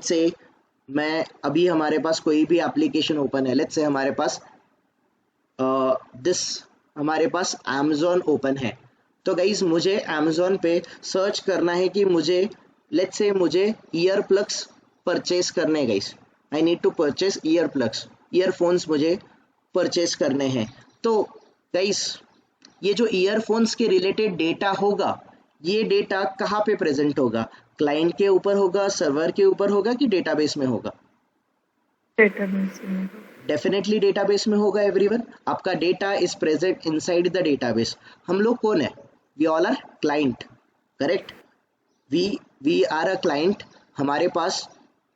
say मैं अभी हमारे पास कोई भी एप्लीकेशन ओपन है, लेट्स से हमारे पास Amazon ओपन है। तो गाइस मुझे Amazon पे सर्च करना है कि मुझे ईयर प्लग्स परचेज करने हैं। Guys I need to purchase earphones मुझे परचेज करने हैं। तो गाइस ये जो ईयरफोन्स के रिलेटेड डेटा होगा, ये डेटा कहाँ पे प्रेजेंट होगा? क्लाइंट के ऊपर होगा, सर्वर के ऊपर होगा कि डेटाबेस में होगा? डेटाबेस में। डेफिनेटली डेटाबेस में होगा एवरीवन। आपका data is present inside the database. हम लोग कौन है? We all are client, correct? We are a client. हमारे पास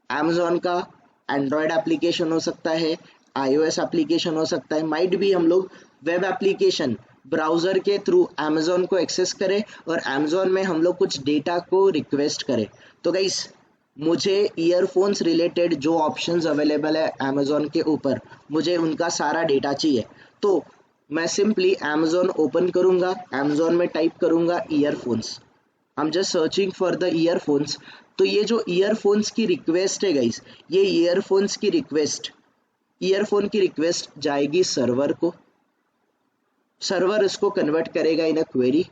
Amazon का एंड्रॉयड एप्लीकेशन हो सकता है, iOS एप्लीकेशन हो सकता है, माइट भी हम लोग वेब एप्लीकेशन ब्राउजर के थ्रू Amazon को एक्सेस करें और Amazon में हम लोग कुछ डेटा को रिक्वेस्ट करें। तो गाइस, मुझे ईयरफोन्स रिलेटेड जो ऑप्शंस अवेलेबल है Amazon के ऊपर, मुझे उनका सारा डेटा चाहिए। तो मैं सिंपली Amazon ओपन करूंगा, Amazon में टाइप करूंगा earphones. I am just searching for the earphones. तो ये जो ईयरफोन्स की रिक्वेस्ट है गाइस, ये ईयरफोन की रिक्वेस्ट जाएगी सर्वर को। सर्वर इसको कन्वर्ट करेगा इन अ क्वेरी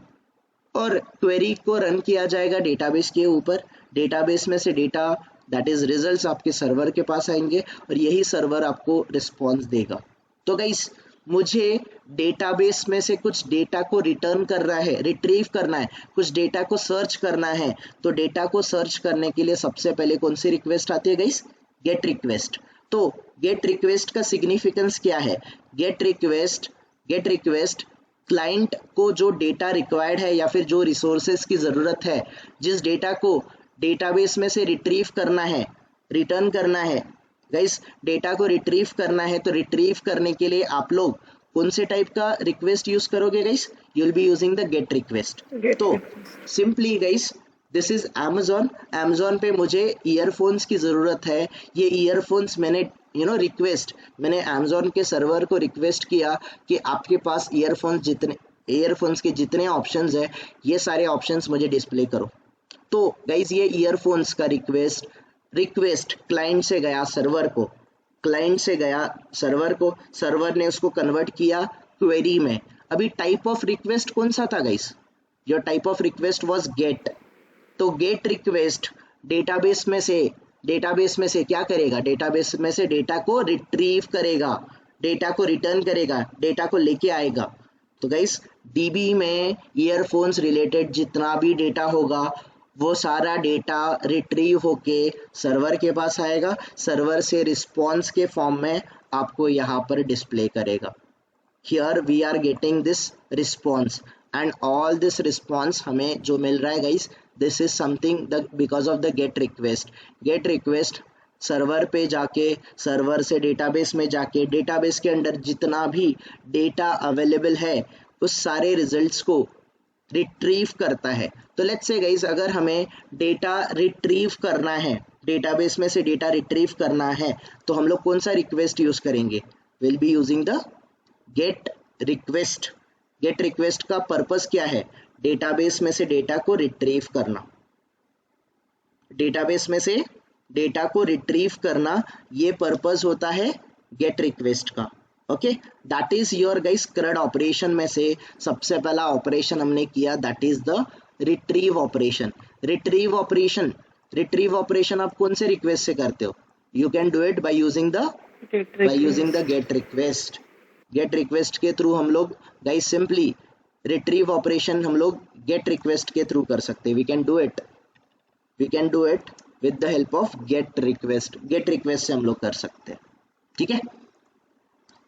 और क्वेरी को रन किया जाएगा डेटाबेस के ऊपर। डेटाबेस में से डेटा दैट इज रिजल्ट्स आपके सर्वर के पास आएंगे और यही सर्वर आपको रिस्पॉन्स देगा। तो गाइस, मुझे डेटाबेस में से कुछ डेटा को रिटर्न करना है, रिट्रीव करना है, कुछ डेटा को सर्च करना है। तो डेटा को सर्च करने के लिए सबसे पहले कौन सी रिक्वेस्ट आती है गाइस? Get request. तो गेट रिक्वेस्ट का सिग्निफिकेंस क्या है? गेट रिक्वेस्ट क्लाइंट को जो डेटा रिक्वायर्ड है या फिर जो रिसोर्सेज की ज़रूरत है, जिस डेटा को डेटाबेस में से रिट्रीव करना है, रिटर्न करना है गाइस, डेटा को रिट्रीव करना है, तो रिट्रीव करने के लिए आप लोग कौन से टाइप का रिक्वेस्ट यूज करोगे guys? You will be using the get request. तो simply guys, this is Amazon पे मुझे ईयरफोन्स की ज़रूरत है। ये ईयरफोन्स मैंने मैंने Amazon के सर्वर को रिक्वेस्ट किया कि आपके पास ईयरफोन्स के जितने ऑप्शंस है, ये सारे ऑप्शंस मुझे डिस्प्ले करो। तो गाइस, ये ईयरफोन्स का रिक्वेस्ट क्लाइंट से गया सर्वर को, सर्वर ने उसको कन्वर्ट किया क्वेरी में। अभी टाइप ऑफ रिक्वेस्ट कौन सा था guys? Your type of request was get. तो गेट रिक्वेस्ट डेटाबेस में से क्या करेगा? डेटाबेस में से डेटा को रिट्रीव करेगा, डेटा को रिटर्न करेगा, डेटा को लेके आएगा। तो गाइस, डीबी में ईयरफोन्स रिलेटेड जितना भी डेटा होगा, वो सारा डेटा रिट्रीव होके सर्वर के पास आएगा। सर्वर से रिस्पॉन्स के फॉर्म में आपको यहाँ पर डिस्प्ले करेगा। Here we are getting this response and all this response हमें जो मिल रहा है guys, this is something because of the get request server पे जाके, सर्वर से डेटाबेस में जाके, डेटाबेस के अंदर जितना भी डेटा अवेलेबल है उस सारे रिजल्ट्स को रिट्रीव करता है। तो लेट्स से गाइस, अगर हमें डेटा रिट्रीव करना है, डेटाबेस में से डेटा रिट्रीव करना है, तो हम लोग कौन सा रिक्वेस्ट यूज करेंगे? Will be using the get request. Gate request का पर्पस क्या है? डेटाबेस में से डेटा को रिट्रीव करना, डेटाबेस में से डेटा को रिट्रीव करना, ये पर्पस होता है गेट रिक्वेस्ट का। Okay, that is your guys CRUD operation में से सबसे पहला ऑपरेशन हमने किया, that is the retrieve operation. Retrieve operation आप कौन से रिक्वेस्ट से करते हो? You can do it by using the get request. Gate request के थ्रू हम लोग गाइस सिंपली रिट्रीव ऑपरेशन हम लोग गेट रिक्वेस्ट के थ्रू कर सकते हैं। We can do it with the help of get request से हम लोग कर सकते हैं, ठीक है।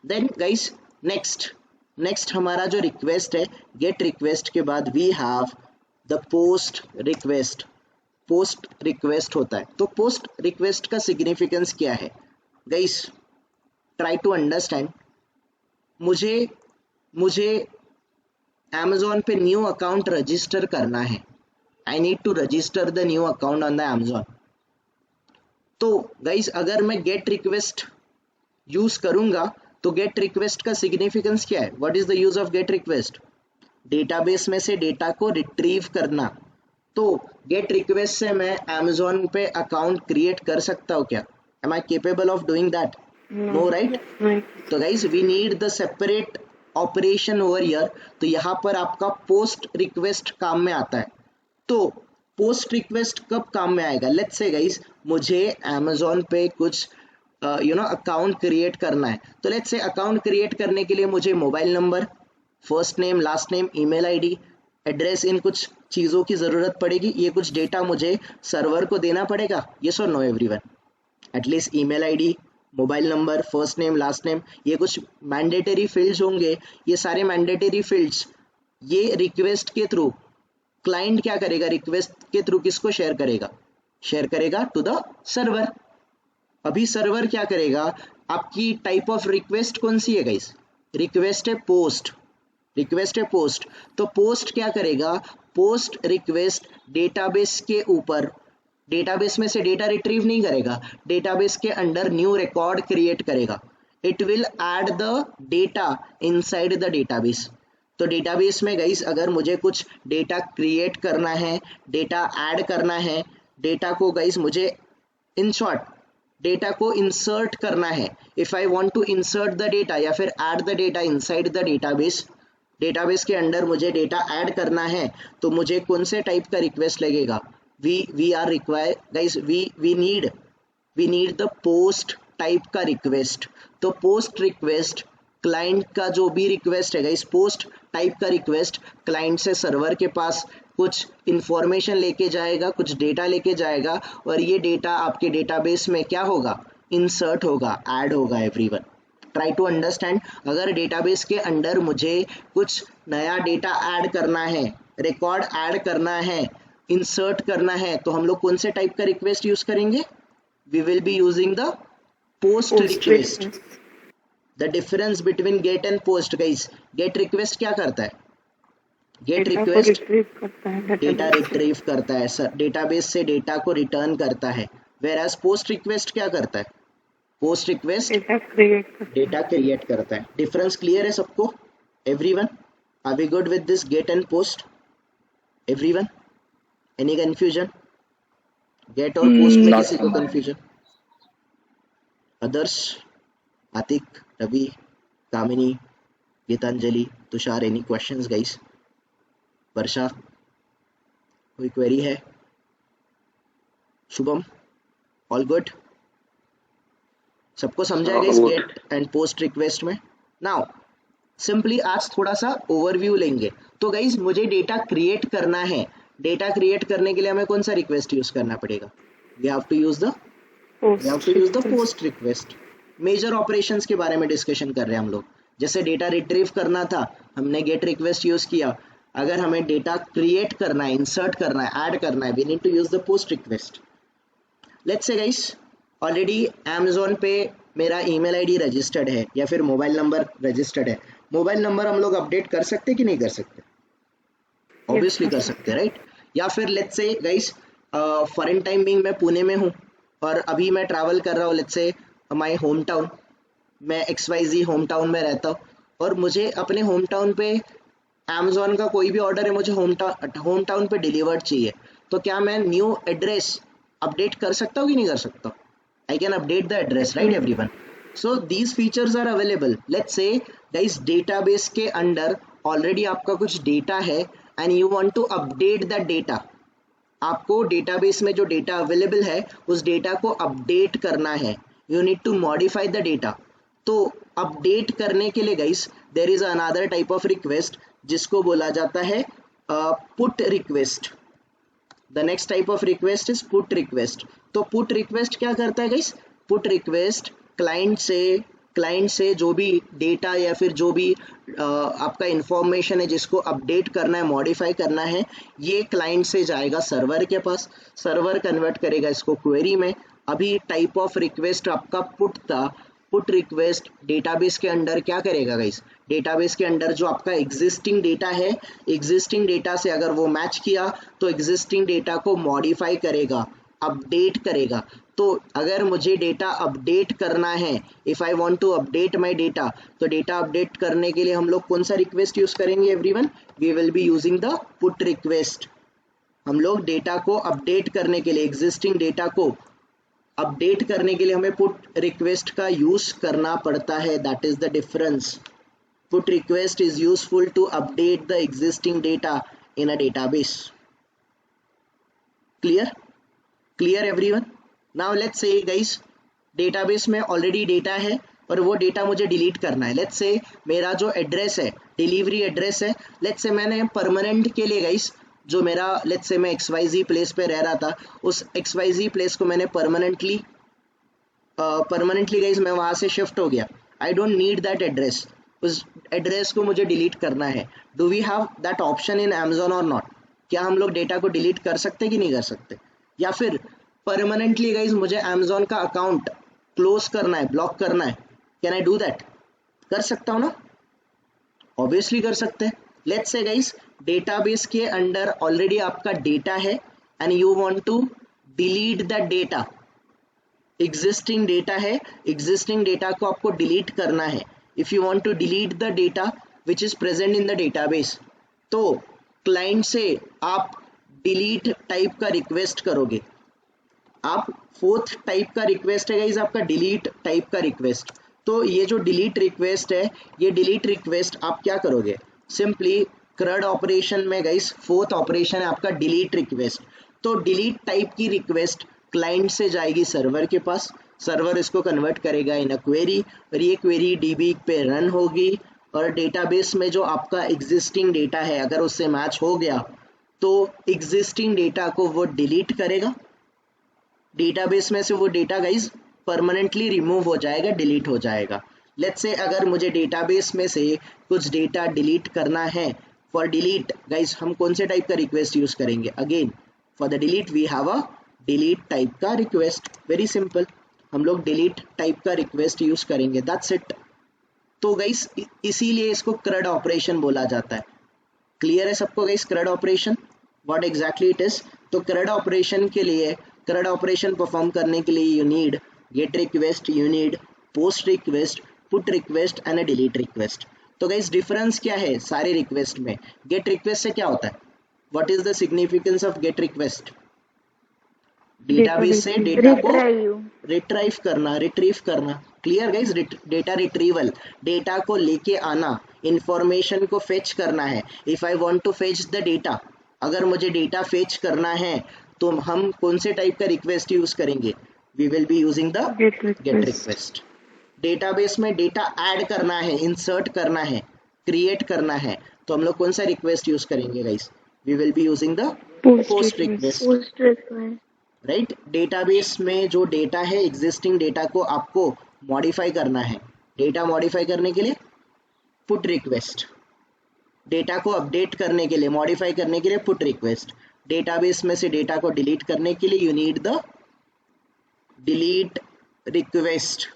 देन गाइस, नेक्स्ट हमारा जो रिक्वेस्ट है, गेट रिक्वेस्ट के बाद we have the post request होता है। तो पोस्ट रिक्वेस्ट का सिग्निफिकेंस क्या है गाइस? Try to understand. मुझे Amazon पे न्यू अकाउंट रजिस्टर करना है। I need to register the new account on the Amazon। तो गाइस, अगर मैं गेट रिक्वेस्ट यूज करूंगा तो गेट रिक्वेस्ट का सिग्निफिकेंस क्या है? What is the use of get request? Database में से डेटा को रिट्रीव करना। तो गेट रिक्वेस्ट से मैं Amazon पे अकाउंट क्रिएट कर सकता हूँ क्या? Am I capable of doing that? No, right? तो guys, we need the separate operation over here. तो यहाँ पर आपका पोस्ट रिक्वेस्ट काम में आता है। तो पोस्ट रिक्वेस्ट कब काम में आएगा? लेट्स से गाइस, मुझे Amazon पे कुछ अकाउंट क्रिएट करना है। तो लेट्स से अकाउंट क्रिएट करने के लिए मुझे mobile number, first name, last name, email ID, address, इन कुछ चीज़ों की ज़रूरत पड़ेगी। ये कुछ डेटा मुझे सर्वर को देना पड़ेगा, यस और no everyone? At least email ID, mobile number, first name, last name, ये कुछ मैंडेटरी फील्ड्स होंगे। ये सारे मैंडेटरी फील्ड्स ये रिक्वेस्ट के थ्रू क्लाइंट क्या करेगा, रिक्वेस्ट के थ्रू किसको शेयर करेगा? शेयर करेगा टू द सर्वर। अभी सर्वर क्या करेगा, आपकी टाइप ऑफ रिक्वेस्ट कौन सी है गाइस? रिक्वेस्ट है पोस्ट, रिक्वेस्ट है पोस्ट। तो पोस्ट क्या करेगा, पोस्ट रिक्वेस्ट डेटाबेस के ऊपर, डेटाबेस में से डेटा रिट्रीव नहीं करेगा, डेटाबेस के अंदर न्यू रिकॉर्ड क्रिएट करेगा। It will add the data inside the database. तो डेटाबेस में गाइस अगर मुझे कुछ डेटा क्रिएट करना है, डेटा ऐड करना है, डेटा को गाइस मुझे इन शॉर्ट डेटा को इंसर्ट करना है, if I want to insert the data या फिर add the data inside the database, database के अंदर मुझे डेटा ऐड करना है, तो मुझे कौन से टाइप का रिक्वेस्ट लगेगा? We are require guys, we need the post type का रिक्वेस्ट। तो पोस्ट रिक्वेस्ट क्लाइंट का जो भी रिक्वेस्ट है गाइस, पोस्ट टाइप का रिक्वेस्ट क्लाइंट से सर्वर के पास कुछ इंफॉर्मेशन लेके जाएगा, कुछ डेटा लेके जाएगा, और ये डेटा आपके डेटाबेस में क्या होगा? इंसर्ट होगा, ऐड होगा एवरीवन। Try to understand. अगर डेटाबेस के अंदर मुझे कुछ नया डेटा ऐड करना है, रिकॉर्ड ऐड करना है, इंसर्ट करना है, तो हम लोग कौन से टाइप का रिक्वेस्ट यूज करेंगे? We will be using the post request. The difference between get and post guys, get request क्या करता है? गेट रिक्वेस्ट डेटा रिट्रीव करता है सर, डेटाबेस से डेटा को रिटर्न करता है। वेयर एज पोस्ट रिक्वेस्ट क्या करता है? पोस्ट रिक्वेस्ट डेटा क्रिएट करता है। डिफरेंस क्लियर है सबको? Everyone are we good with this get and post? Everyone any confusion? Get और पोस्ट में किसी को confusion? Others? Atiq, Ravi, Kamini, Geetanjali, Tushar, any questions guys? Varsha, कोई क्वेरी है? Shubham, all good? सबको समझा है guys get and post request में? नाउ सिंपली आज थोड़ा सा ओवरव्यू लेंगे। तो गाइस मुझे डेटा क्रिएट करना है, डेटा क्रिएट करने के लिए हमें कौन सा रिक्वेस्ट यूज करना पड़ेगा? We have to use the post request. Major operations के बारे में डिस्कशन कर रहे हैं हम लोग। जैसे डेटा रिट्रीव करना था, हमने गेट रिक्वेस्ट यूज किया। अगर हमें डेटा क्रिएट करना है, इंसर्ट करना है, ऐड करना है, we need to use the post request. Let's से गाइस ऑलरेडी अमेज़न पे मेरा ईमेल आईडी रजिस्टर्ड है या फिर मोबाइल नंबर रजिस्टर्ड है। मोबाइल नंबर हम लोग अपडेट कर सकते कि नहीं कर सकते? ऑब्वियसली कर सकते हैं, राइट? या फिर let's say guys foreign time being मैं पुणे में हूँ और अभी मैं ट्रैवल कर रहा हूँ, let's say my home town, मैं XYZ होम टाउन में रहता हूँ और मुझे अपने होम टाउन पे अमेज़न का कोई भी ऑर्डर है, मुझे होम टाउन पे डिलीवर्ड चाहिए, तो क्या मैं न्यू एड्रेस अपडेट कर सकता हूँ कि नहीं कर सकता? I can update the address, right everyone? So these features are available. Let's से गाइस डेटाबेस के अंदर ऑलरेडी आपका कुछ डेटा है and you want to update that data. आपको डेटाबेस में जो डेटा अवेलेबल है उस डेटा को अपडेट करना है, you need to modify the data. तो अपडेट करने के लिए guys there is another type of request जिसको बोला जाता है put request. The next type of request is put request. तो पुट रिक्वेस्ट क्या करता है गाइस? पुट रिक्वेस्ट क्लाइंट से जो भी डेटा या फिर जो भी आपका इंफॉर्मेशन है जिसको अपडेट करना है, मॉडिफाई करना है, ये क्लाइंट से जाएगा सर्वर के पास, सर्वर कन्वर्ट करेगा इसको क्वेरी में। अभी टाइप ऑफ रिक्वेस्ट आपका पुट था, पुट रिक्वेस्ट डेटाबेस के अंदर क्या करेगा गाइस? डेटाबेस के अंदर जो आपका एग्जिस्टिंग डेटा है, एग्जिस्टिंग डेटा से अगर वो मैच किया तो एग्जिस्टिंग डेटा को मॉडिफाई करेगा, अपडेट करेगा। तो अगर मुझे डेटा अपडेट करना है, if I want to update my data, तो डेटा अपडेट करने के लिए हम लोग कौन सा रिक्वेस्ट यूज करेंगे everyone? We will be using the put request. हम लोग डेटा को अपडेट करने के लिए, एग्जिस्टिंग डेटा को अपडेट करने के लिए हमें पुट रिक्वेस्ट का यूज करना पड़ता है। That is the difference. Put request is useful to update the existing data in a database. Clear everyone? Now let's से गाइस डेटाबेस में ऑलरेडी डेटा है और वो डेटा मुझे डिलीट करना है। लेट्स से मेरा जो एड्रेस है, डिलीवरी एड्रेस है, लेट्स से मैंने परमानेंट के लिए गाइस जो मेरा लेट्स से मैं XYZ प्लेस पे रह रहा था, उस XYZ प्लेस को मैंने परमानेंटली गाइस मैं वहाँ से शिफ्ट हो गया। I don't need that address, उस एड्रेस को मुझे डिलीट करना है। Do we have that option in Amazon or not? क्या हम लोग डेटा को डिलीट कर सकते हैं कि नहीं कर सकते? या फिर परमानेंटली गाइस मुझे Amazon का अकाउंट क्लोज करना है, ब्लॉक करना है, कैन आई डू दैट? कर सकता हूँ ना? ऑब्वियसली कर सकते हैं। लेट्स से गाइस डेटाबेस के अंडर ऑलरेडी आपका डेटा है and you want to delete that data. Existing data है, एग्जिस्टिंग डेटा को आपको डिलीट करना है। If you want to delete the data which is present in the database, तो क्लाइंट से आप डिलीट टाइप का रिक्वेस्ट करोगे। आप फोर्थ टाइप का रिक्वेस्ट है गाइस आपका डिलीट टाइप का रिक्वेस्ट। तो ये जो डिलीट रिक्वेस्ट है, ये डिलीट रिक्वेस्ट आप क्या करोगे? सिंपली CRUD ऑपरेशन में गाइस फोर्थ ऑपरेशन है आपका डिलीट रिक्वेस्ट। तो डिलीट टाइप की रिक्वेस्ट क्लाइंट से जाएगी सर्वर के पास, सर्वर इसको कन्वर्ट करेगा इन अ क्वेरी, और ये क्वेरी DB पे रन होगी, और डेटाबेस में जो आपका एग्जिस्टिंग डेटा है अगर उससे मैच हो गया तो एग्जिस्टिंग डेटा को वो डिलीट करेगा। डेटाबेस में से वो डेटा गाइज परमानेंटली रिमूव हो जाएगा, डिलीट हो जाएगा। लेट्स से अगर मुझे डेटाबेस में से कुछ डेटा डिलीट करना है, फॉर डिलीट गाइज हम कौन से टाइप का रिक्वेस्ट यूज करेंगे? Again for the delete we have a delete type का रिक्वेस्ट। वेरी सिंपल, हम लोग डिलीट टाइप का रिक्वेस्ट यूज करेंगे, दैट्स इट। तो गाइस इसीलिए इसको CRUD ऑपरेशन बोला जाता है। क्लियर है सबको guys CRUD operation what exactly it is? तो CRUD ऑपरेशन के लिए, CRUD ऑपरेशन परफॉर्म करने के लिए you need gate request, you need post request, put request and a delete request. तो गाइस डिफरेंस क्या है सारे रिक्वेस्ट में? गेट रिक्वेस्ट से क्या होता है? What is the significance of get request? Database से डेटा को रिट्रीव करना। Clear guys? Data retrieval, data को लेके आना, इंफॉर्मेशन को फेच करना है। If I want to fetch the data, अगर मुझे डेटा फेच करना है तो हम कौन से टाइप का रिक्वेस्ट यूज करेंगे? We will be using the get request. Database में डेटा ऐड करना है, इंसर्ट करना है, क्रिएट करना है, तो हम लोग कौन सा रिक्वेस्ट यूज करेंगे guys? We will be using the post request, right? Database में जो डेटा है, एग्जिस्टिंग डेटा को आपको मॉडिफाई करना है। डेटा मॉडिफाई करने के लिए पुट रिक्वेस्ट, डेटा को अपडेट करने के लिए, मॉडिफाई करने के लिए पुट रिक्वेस्ट, डेटाबेस में से डेटा को डिलीट करने के लिए you need the delete request.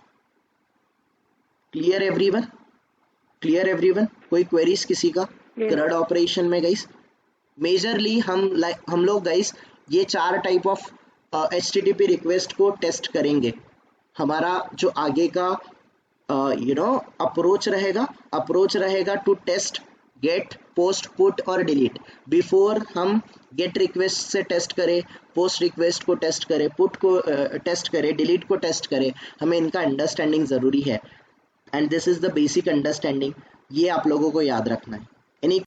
Clear everyone? Clear everyone? कोई क्वेरीज किसी का CRUD ऑपरेशन में गाइस? मेजरली हम लोग गाइस ये 4 टाइप ऑफ HTTP रिक्वेस्ट को टेस्ट करेंगे। हमारा जो आगे का अप्रोच रहेगा to test get, post, put और डिलीट। बिफोर हम गेट रिक्वेस्ट से टेस्ट करें, पोस्ट रिक्वेस्ट को टेस्ट करें, पुट को टेस्ट करें, डिलीट को टेस्ट करें, हमें इनका अंडरस्टैंडिंग ज़रूरी है। And this is the basic understanding, ये आप लोगों को याद रखना है। एनी